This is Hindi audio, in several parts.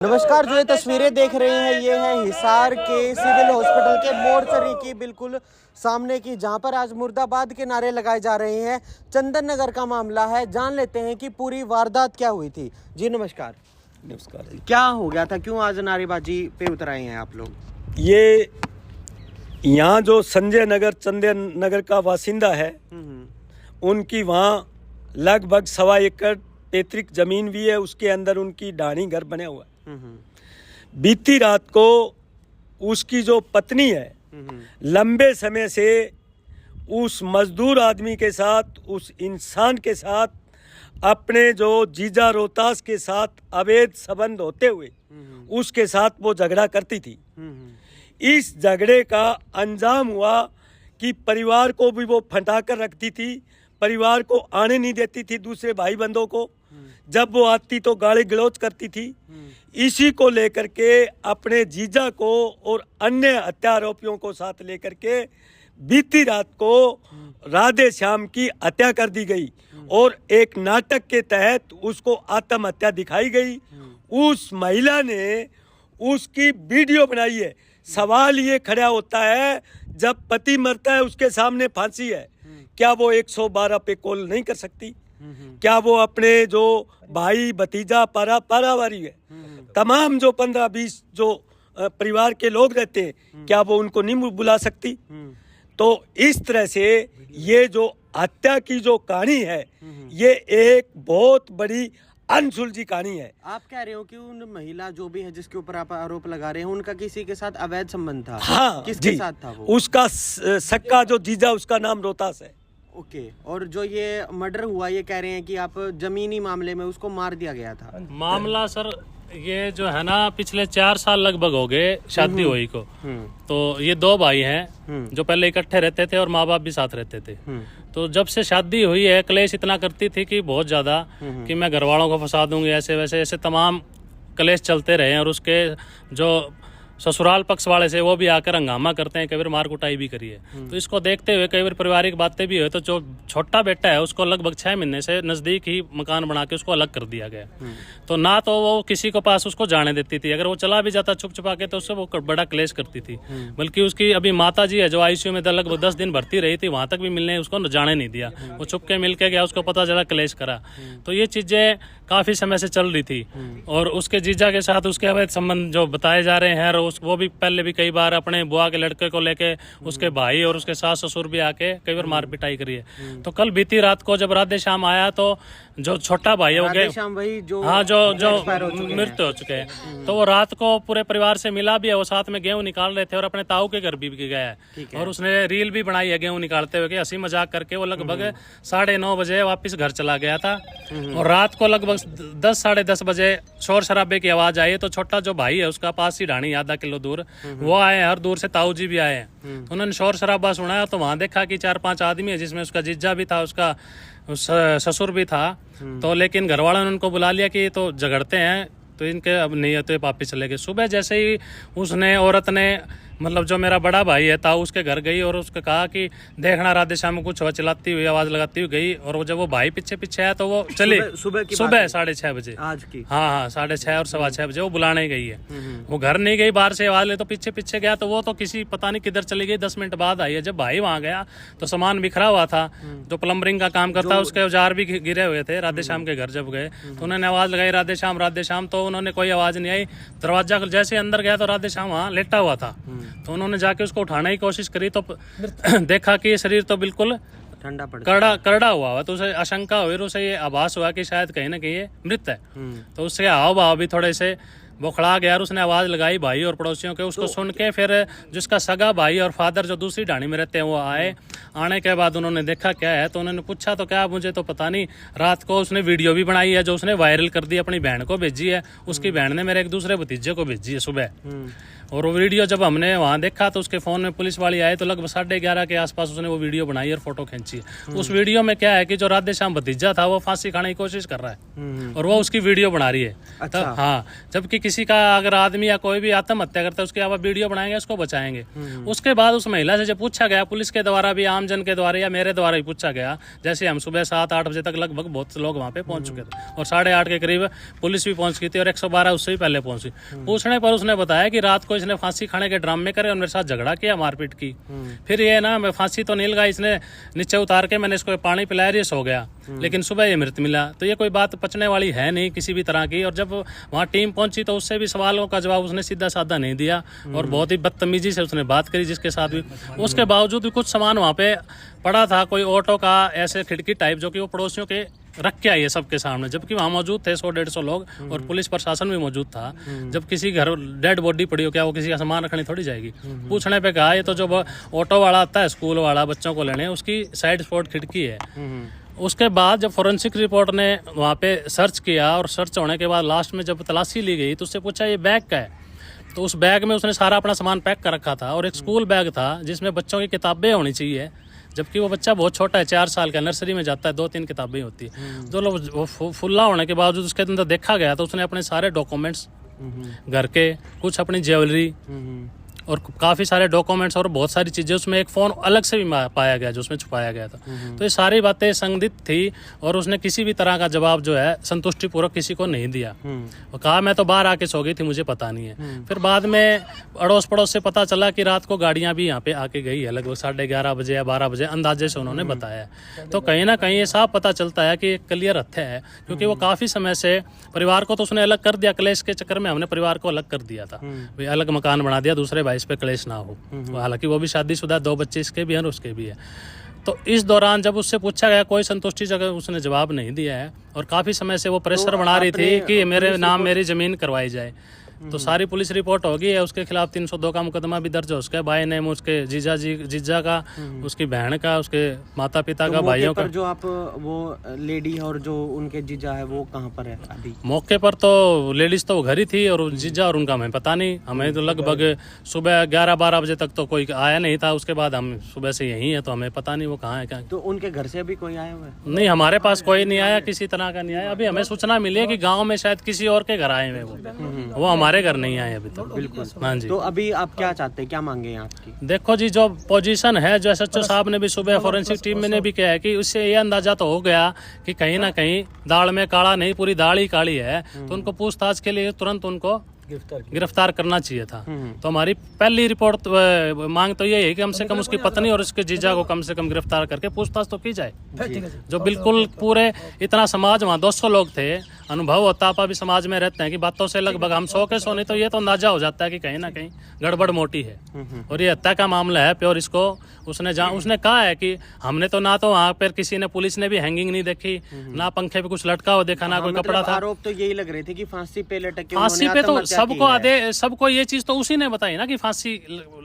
नमस्कार, जो ये तस्वीरें देख रहे हैं ये है हिसार के सिविल हॉस्पिटल के मोर्चरी की बिल्कुल सामने की, जहां पर आज मुर्दाबाद के नारे लगाए जा रहे हैं। चंदन नगर का मामला है, जान लेते हैं कि पूरी वारदात क्या हुई थी। जी नमस्कार। नमस्कार जी। क्या हो गया था, क्यों आज नारेबाजी पे उतर आए हैं आप लोग? ये यहाँ जो संजय नगर चंदन नगर का बासिंदा है, उनकी वहाँ लगभग 1.25 एकड़ पैतृक जमीन भी है, उसके अंदर उनकी ढाणी घर बने हुआ है। बीती रात को उसकी जो पत्नी है लंबे समय से उस मजदूर आदमी के साथ, उस इंसान के साथ, अपने जो जीजा रोहतास के साथ अवैध संबंध होते हुए उसके साथ वो झगड़ा करती थी। इस झगड़े का अंजाम हुआ कि परिवार को भी वो फंटा कर रखती थी, परिवार को आने नहीं देती थी, दूसरे भाई बंधों को जब वो आती तो गाली गलौज करती थी। इसी को लेकर के अपने जीजा को और अन्य हत्या आरोपियों को साथ लेकर के बीती रात को राधे श्याम की हत्या कर दी गई और एक नाटक के तहत उसको आत्महत्या दिखाई गई। उस महिला ने उसकी वीडियो बनाई है। सवाल ये खड़ा होता है, जब पति मरता है उसके सामने फांसी है, क्या वो 112 पे कॉल नहीं कर सकती? क्या वो अपने जो भाई भतीजा पारावारी है, तमाम जो 15-20 जो परिवार के लोग रहते हैं, क्या वो उनको नहीं बुला सकती? तो इस तरह से ये जो हत्या की जो कहानी है, ये एक बहुत बड़ी अनसुलझी कहानी है। आप कह रहे हो कि उन महिला जो भी है जिसके ऊपर आप आरोप लगा रहे हैं, उनका किसी के साथ अवैध संबंध था? हाँ, किसके साथ था वो? उसका सक्का जो जीजा, उसका नाम रोहतास है। ओके। और जो ये मर्डर हुआ, ये कह रहे हैं कि आप जमीनी मामले में उसको मार दिया गया था। मामला सर ये जो है ना, पिछले 4 साल लगभग हो गए शादी हुई को। तो ये 2 भाई हैं जो पहले इकट्ठे रहते थे और माँ बाप भी साथ रहते थे। तो जब से शादी हुई है, क्लेश इतना करती थी कि बहुत ज्यादा, कि मैं घर वालों को फंसा दूंगी, ऐसे वैसे ऐसे तमाम क्लेश चलते रहे हैं। और उसके जो ससुराल पक्ष वाले से वो भी आकर हंगामा करते हैं, कई बार मार कुटाई भी करी है। तो इसको देखते हुए कई बार पारिवारिक बातें भी हुई, तो जो छोटा बेटा है उसको लगभग 6 महीने से नजदीक ही मकान बना के उसको अलग कर दिया गया। तो ना तो वो किसी को पास उसको जाने देती थी, अगर वो चला भी जाता छुप छुपा के तो उससे वो बड़ा क्लेश करती थी। बल्कि उसकी अभी माता जी है जो आईसीयू में लगभग 10 दिन भर्ती रही थी, वहां तक भी मिलने उसको जाने नहीं दिया। वो छुप के मिल के गया, उसको पता चला क्लेश करा। तो ये चीजें काफी समय से चल रही थी। और उसके जीजा के साथ उसके अवैध संबंध जो बताए जा रहे हैं, वो भी पहले भी कई बार अपने बुआ के लड़के को लेके उसके भाई और उसके सास ससुर भी आके कई बार मार पिटाई करी है। तो कल बीती रात को जब राधे श्याम आया, तो जो छोटा भाई है वो जो मृत्यु हो चुके हैं, तो वो रात को पूरे परिवार से मिला भी है। वो साथ में गेहूं निकाल रहे थे और अपने ताऊ के घर भी गया है। और उसने रील भी बनाई है गेहूं निकालते हुए, हंसी मजाक करके। वो लगभग 9:30 बजे वापस घर चला गया था। और रात को लगभग 10 साढ़े 10 बजे शोर शराबे की आवाज आई। तो छोटा जो भाई है उसका पास ही ढाणी आधा किलो दूर, वो आए हैं, और दूर से ताऊ जी भी आए हैं। तो उन्होंने शोर शराबा सुना, तो वहां देखा कि 4-5 आदमी है, जिसमें उसका जीजा भी था, उसका ससुर भी था। तो लेकिन घर वालों ने उनको बुला लिया कि तो झगड़ते हैं, तो इनके अब नहीं है, तो वापिस चले गए। सुबह जैसे ही उसने औरत ने, मतलब जो मेरा बड़ा भाई है ताऊ, उसके घर गई और उसको कहा कि देखना राधे श्याम को कुछ चिल्लाती हुई, आवाज लगाती हुई गई। और वो जब वो भाई पीछे पीछे आया तो वो चले सुबह 6:30 बजे आज की। हाँ 6:30 और 6:15 बजे वो बुलाने गई है। वो घर नहीं गई, बाहर से आवाज ले, तो पीछे पीछे गया। तो वो तो किसी पता नहीं किधर चली गई, 10 मिनट बाद आई है। जब भाई वहां गया तो सामान बिखरा हुआ था, जो प्लम्बरिंग का काम करता है उसके औजार भी गिरे हुए थे। राधे श्याम के घर जब गए तो उन्होंने आवाज लगाई, राधे श्याम राधे श्याम, तो उन्होंने कोई आवाज नहीं आई। दरवाजा जैसे अंदर गया तो राधे श्याम वहाँ लेटा हुआ था। तो उन्होंने जाके उसको उठाने की कोशिश करी, तो देखा कि शरीर तो बिल्कुल ठंडा पड़ करड़ा हुआ। तो उसे आशंका हुई, उसे ये आभास हुआ कि शायद कहीं ना कहीं ये मृत है। तो उसके हाव भाव भी थोड़े से बौखला गया। और उसने आवाज लगाई भाई और पड़ोसियों के, उसको सुन के फिर जिसका सगा भाई और फादर जो दूसरी ढाणी में रहते हैं वो आए। आने के बाद उन्होंने देखा क्या है, तो उन्होंने पूछा तो क्या, मुझे तो पता नहीं। रात को उसने वीडियो भी बनाई है, जो उसने वायरल कर दी, अपनी बहन को भेजी है। उसकी बहन ने मेरे एक दूसरे भतीजे को भेजी है सुबह। और वो वीडियो जब हमने वहाँ देखा तो उसके फोन में पुलिस वाली आई, तो लगभग 11:30 के आसपास उसने वो वीडियो बनाई और फोटो खींची है। उस वीडियो में क्या है कि जो राधे श्याम भतीजा था वो फांसी खाने की कोशिश कर रहा है और वो उसकी वीडियो बना रही है। अच्छा। हाँ, जबकि किसी का अगर आदमी या कोई भी आत्महत्या करता है उसकी आप वीडियो बनाएंगे, उसको बचाएंगे। उसके बाद उस महिला से जब पूछा गया, पुलिस के द्वारा भी, आमजन के द्वारा या मेरे द्वारा भी पूछा गया, जैसे हम सुबह 7-8 बजे तक लगभग बहुत लोग वहाँ पे पहुंच चुके थे और 8:30 के करीब पुलिस भी पहुंच गई थी और 112 उससे भी पहले पहुंची। पूछने पर उसने बताया कि रात को इसने फांसी खाने के ड्रामे करे और मेरे साथ झगड़ा किया, मारपीट की। फिर ये ना, मैं फांसी तो नहीं लगाई, इसने नीचे उतार के मैंने इसको पानी पिलाया, ये सो गया, लेकिन सुबह ये मृत मिला। तो ये कोई बात पचने वाली है नहीं किसी भी तरह की। और जब वहाँ टीम पहुंची तो उससे भी सवालों का जवाब उसने सीधा साधा नहीं दिया और बहुत ही बदतमीजी से उसने बात करी, जिसके साथ भी उसके बावजूद भी कुछ सामान वहाँ पे पड़ा था, कोई ऑटो का ऐसे खिड़की टाइप, जो कि वो पड़ोसियों के रख के आई है सबके सामने, जबकि वहाँ मौजूद थे 100-150 लोग और पुलिस प्रशासन भी मौजूद था। जब किसी घर डेड बॉडी पड़ी हो, क्या वो किसी का सामान रखनी थोड़ी जाएगी? पूछने पे कहा ये तो जो ऑटो वाला आता है स्कूल वाला बच्चों को लेने, उसकी साइड स्पॉट खिड़की है। उसके बाद जब फोरेंसिक रिपोर्ट ने वहाँ पे सर्च किया और सर्च होने के बाद लास्ट में जब तलाशी ली गई तो उससे पूछा ये बैग का है, तो उस बैग में उसने सारा अपना सामान पैक कर रखा था और एक स्कूल बैग था जिसमें बच्चों की किताबें होनी चाहिए, जबकि वो बच्चा बहुत छोटा है, 4 साल का, नर्सरी में जाता है, 2-3 किताबें होती है। जो लोग फुल्ला होने के बावजूद उसके अंदर देखा गया तो उसने अपने सारे डॉक्यूमेंट्स, घर के कुछ अपनी ज्वेलरी और काफ़ी सारे डॉक्यूमेंट्स और बहुत सारी चीज़ें, उसमें एक फ़ोन अलग से भी पाया गया जो उसमें छुपाया गया था। तो ये सारी बातें संदिग्ध थी और उसने किसी भी तरह का जवाब जो है संतुष्टिपूर्वक किसी को नहीं दिया। वो कहा मैं तो बाहर आके सो गई थी, मुझे पता नहीं है। फिर बाद में अड़ोस पड़ोस से पता चला कि रात को गाड़ियां भी यहाँ पे आके गई है, लगभग 11:30 बजे या 12 बजे अंदाजे से उन्होंने बताया। तो कहीं ना कहीं ये साफ पता चलता है कि एक क्लियर हत्या है, क्योंकि वो काफ़ी समय से परिवार को तो उसने अलग कर दिया, क्लेश के चक्कर में हमने परिवार को अलग कर दिया था, अलग मकान बना दिया, दूसरे भाई इस पे क्लेश ना हो। हालांकि वो भी शादीशुदा, 2 बच्चे इसके भी हैं और उसके भी है। तो इस दौरान जब उससे पूछा गया कोई संतुष्टि जगह उसने जवाब नहीं दिया है और काफी समय से वो प्रेशर बना रही थी कि मेरे नाम मेरी जमीन करवाई जाए। तो सारी पुलिस रिपोर्ट होगी है, उसके खिलाफ 302 का मुकदमा भी दर्ज हो, उसके भाई ने, उसके जीजा का, उसकी बहन का, उसके माता पिता का, भाइयों का। जो आप वो लेडी और जो उनके जीजा है वो कहाँ पर है अभी? मौके पर तो लेडीज तो घर ही थी और जीजा और उनका हमें पता नहीं। हमें तो लगभग सुबह 11-12 बजे तक तो कोई आया नहीं था, उसके बाद हम सुबह से यहीं है तो हमें पता नहीं वो कहाँ है क्या। तो उनके घर से अभी कोई आया हुआ है? नहीं, हमारे पास कोई नहीं आया, किसी तरह का नहीं आया। अभी हमें सूचना मिली है कि गाँव में शायद किसी और के घर आए हुए, वो हमारे घर नहीं आए अभी तक। बिल्कुल। हाँ जी। तो अभी आप क्या चाहते हैं, क्या मांगे हैं आपकी? देखो जी, जो पोजीशन है, जो एसएचओ साहब ने भी सुबह फोरेंसिक टीम में ने भी कहा है कि उससे ये अंदाजा तो हो गया कि कहीं ना कहीं दाल में काला नहीं, पूरी दाल ही काली है। तो उनको पूछताछ के लिए तुरंत उनको गिरफ्तार करना चाहिए था। तो हमारी पहली रिपोर्ट मांग तो यही है कि कम से कम उसकी पत्नी और उसके जीजा को कम से कम गिरफ्तार करके पूछताछ तो की जाए। जो बिल्कुल पूरे इतना समाज, वहाँ 200 लोग थे, अनुभव होता, आप अभी समाज में रहते हैं कि बातों से लगभग हम 100 के 100 नहीं तो ये तो अंदाजा हो जाता है कि कहीं ना कहीं गड़बड़ मोटी है और ये हत्या का मामला है प्योर। इसको उसने कहा है कि हमने तो ना तो वहाँ पर किसी ने, पुलिस ने भी हैंगिंग नहीं देखी, ना पंखे पे कुछ लटका हुआ देखा, ना कोई कपड़ा था। आरोप तो यही लग रहे थे कि फांसी पे लटके, फांसी पे तो सबको ये चीज तो उसी ने बताई ना कि फांसी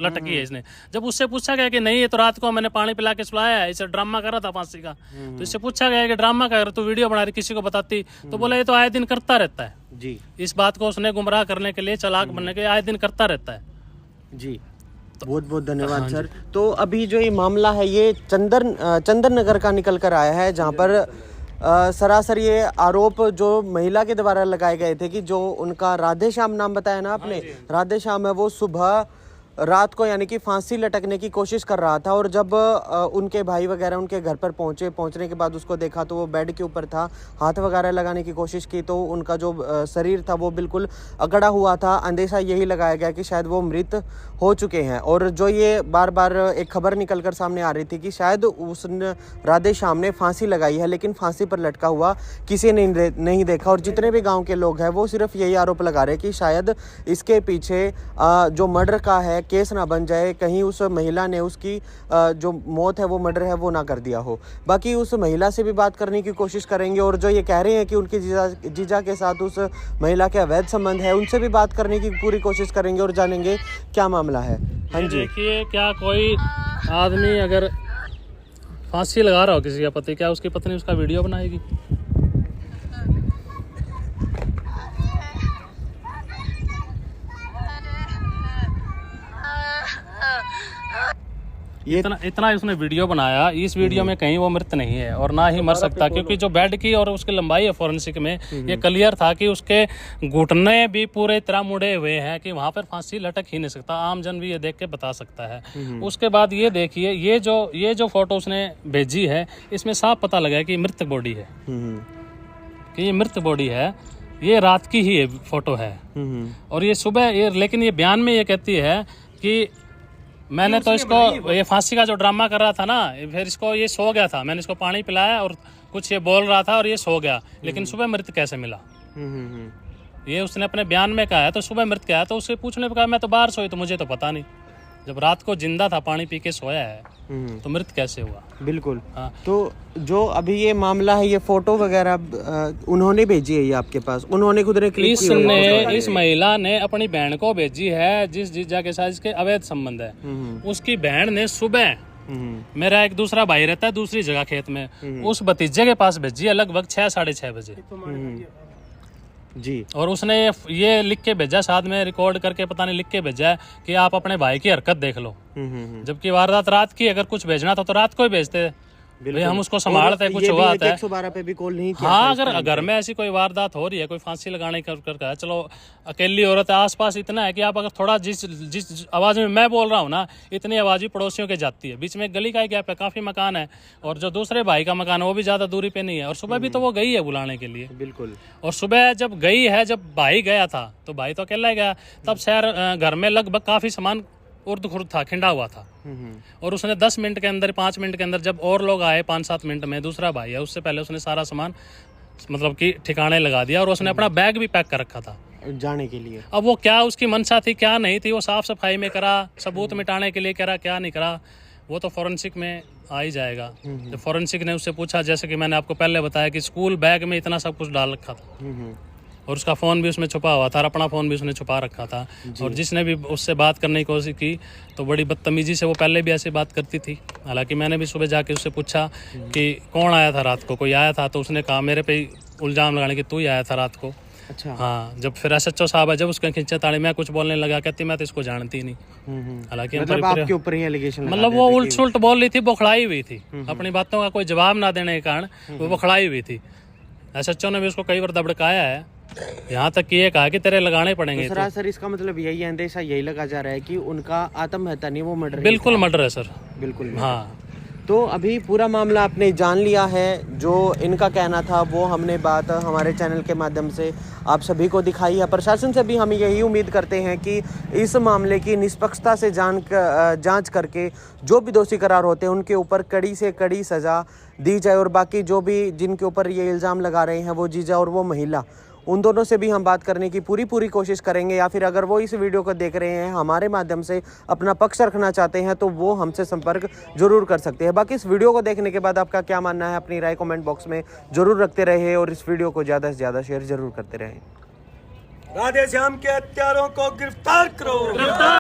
लटकी है इसने। जब उससे पूछा गया कि नहीं ये तो रात को मैंने पानी पिला के सुलाया है, इसे ड्रामा कर रहा था फांसी का, तो इससे पूछा गया कि ड्रामा कर तू वीडियो बना रही, किसी को बताती, तो बोला ये तो आए दिन करता रहता है जी। इस बात को उसने गुमराह करने के लिए, चालाक बनने के लिए आए दिन करता रहता है जी। बहुत बहुत धन्यवाद सर। तो अभी जो ये मामला है ये चंदन नगर का निकल कर आया है, जहाँ पर सरासर ये आरोप जो महिला के द्वारा लगाए गए थे कि जो उनका राधे श्याम नाम बताया ना आपने, राधे श्याम है, वो सुबह रात को यानी कि फांसी लटकने की कोशिश कर रहा था और जब उनके भाई वगैरह उनके घर पर पहुंचने के बाद उसको देखा तो वो बेड के ऊपर था, हाथ वगैरह लगाने की कोशिश की तो उनका जो शरीर था वो बिल्कुल अगड़ा हुआ था। अंदेशा यही लगाया गया कि शायद वो मृत हो चुके हैं। और जो ये बार बार एक खबर निकल कर सामने आ रही थी कि शायद उस राधे श्याम ने फांसी लगाई है, लेकिन फांसी पर लटका हुआ किसी ने नहीं देखा। और जितने भी गाँव के लोग हैं वो सिर्फ यही आरोप लगा रहे कि शायद इसके पीछे जो मर्डर का है केस ना बन जाए, कहीं उस महिला ने उसकी जो मौत है वो मर्डर है वो ना कर दिया हो। बाकी उस महिला से भी बात करने की कोशिश करेंगे और जो ये कह रहे हैं कि उनके जीजा के साथ उस महिला के अवैध संबंध है उनसे भी बात करने की पूरी कोशिश करेंगे और जानेंगे क्या मामला है। हाँ जी, देखिए, क्या कोई आदमी अगर फांसी लगा रहा हो किसी का पति, क्या उसकी पत्नी उसका वीडियो बनाएगी? ये इतना उसने वीडियो बनाया, इस वीडियो में कहीं वो मृत नहीं है और ना ही मर सकता, क्योंकि जो बेड की और उसकी लंबाई है फॉरेंसिक में ये क्लियर था कि उसके घुटने भी पूरे तरह मुड़े हुए हैं कि वहां पर फांसी लटक ही नहीं सकता, आम जन भी ये देख के बता सकता है। उसके बाद ये देखिए, ये जो फोटो उसने भेजी है इसमें साफ पता लगा कि मृत बॉडी है, कि ये मृत बॉडी है, ये रात की ही फोटो है। और ये सुबह लेकिन ये बयान में ये कहती है कि मैंने तो इसको ये फांसी का जो ड्रामा कर रहा था ना, फिर इसको ये सो गया था, मैंने इसको पानी पिलाया और कुछ ये बोल रहा था और ये सो गया, लेकिन सुबह मृत कैसे मिला, ये उसने अपने बयान में कहा है। तो सुबह मृत क्या है, तो उससे पूछने पर कहा मैं तो बाहर सोई, तो मुझे तो पता नहीं, जब रात को जिंदा था पानी पी के सोया है तो मृत कैसे हुआ। बिल्कुल। हाँ। तो जो अभी ये मामला है, ये फोटो वगैरह उन्होंने भेजी है ये आपके पास, उन्होंने खुद ने क्लिक की है? इस महिला ने अपनी बहन को भेजी है, जिस जीजा के साथ इसके अवैध संबंध है। उसकी बहन ने सुबह, मेरा एक दूसरा भाई रहता है दूसरी जगह खेत में, उस भतीजे के पास भेजी है लगभग 6 साढ़े 6 बजे जी। और उसने ये लिख के भेजा, साथ में रिकॉर्ड करके पता नहीं लिख के भेजा है कि आप अपने भाई की हरकत देख लो। जबकि वारदात रात की, अगर कुछ भेजना था तो रात को ही भेजते, भाई हम उसको संभालते, कुछ हुआ है। 112 पे भी कॉल नहीं किया। हाँ, अगर घर में ऐसी कोई वारदात हो रही है, कोई फांसी लगाने कर चलो अकेली औरत है, आसपास इतना है कि आप अगर थोड़ा जिस आवाज में मैं बोल रहा हूँ ना, इतनी आवाज भी पड़ोसियों के जाती है। बीच में गली का ही गैप है, काफी मकान है, और जो दूसरे भाई का मकान है वो भी ज्यादा दूरी पे नहीं है। और सुबह भी तो वो गई है बुलाने के लिए। बिल्कुल। और सुबह जब गई है, जब भाई गया था तो भाई तो अकेला ही गया, तब शहर घर में लगभग काफी सामान उर्द खुर्द था, खिंडा हुआ था। और उसने 10 मिनट के अंदर, 5 मिनट के अंदर, जब और लोग आए 5-7 मिनट में, दूसरा भाई है, उससे पहले उसने सारा सामान मतलब कि ठिकाने लगा दिया। और उसने अपना बैग भी पैक कर रखा था जाने के लिए। अब वो क्या उसकी मंशा थी क्या नहीं थी, वो साफ सफाई में करा, सबूत मिटाने के लिए करा, क्या नहीं करा, वो तो फॉरेंसिक में आ ही जाएगा। जब फॉरेंसिक ने उससे पूछा, जैसे कि मैंने आपको पहले बताया कि स्कूल बैग में इतना सब कुछ डाल रखा था और उसका फ़ोन भी उसमें छुपा हुआ था, और अपना फ़ोन भी उसने छुपा रखा था। और जिसने भी उससे बात करने की कोशिश की तो बड़ी बदतमीजी से वो पहले भी ऐसे बात करती थी। हालांकि मैंने भी सुबह जाके उससे पूछा कि कौन आया था रात को, कोई आया था, तो उसने कहा मेरे पे इल्ज़ाम लगाने कि तू ही आया था रात को। अच्छा। हाँ, जब फिर SHO साहब है, जब उसके खींचे ताड़े, मैं कुछ बोलने लगा, कहती मैं तो इसको जानती ही नहीं। हालांकि मतलब आपके ऊपर ही एलिगेशन, मतलब वो उल्ट सुल्ट बोल रही थी, बौखलाई हुई थी, अपनी बातों का कोई जवाब ना देने के कारण वो बौखलाई हुई थी। SHO ने भी उसको कई बार दबड़काया है, यहाँ तक कि ये कहा कि तेरे लगाने पड़ेंगे। तो सर इसका मतलब यही है, अंदेशा यही लगा जा रहा है कि उनका आत्महत्या नहीं, वो मर्डर। बिल्कुल मर्डर है सर, बिल्कुल। हाँ। तो अभी पूरा मामला आपने जान लिया है, जो इनका कहना था वो हमने बात हमारे चैनल के माध्यम से आप सभी को दिखाई है। प्रशासन से भी हम यही उम्मीद करते हैं कि इस मामले की निष्पक्षता से जांच करके जो भी दोषी करार होते हैं उनके ऊपर कड़ी से कड़ी सज़ा दी जाए। और बाकी जो भी जिनके ऊपर ये इल्ज़ाम लगा रहे हैं, वो जीजा और वो महिला, उन दोनों से भी हम बात करने की पूरी कोशिश करेंगे। या फिर अगर वो इस वीडियो को देख रहे हैं, हमारे माध्यम से अपना पक्ष रखना चाहते हैं, तो वो हमसे संपर्क जरूर कर सकते हैं। बाकी इस वीडियो को देखने के बाद आपका क्या मानना है, अपनी राय कमेंट बॉक्स में जरूर रखते रहे और इस वीडियो को ज़्यादा से ज़्यादा शेयर जरूर करते रहें। राधे श्याम के हत्यारों को गिरफ्तार करो।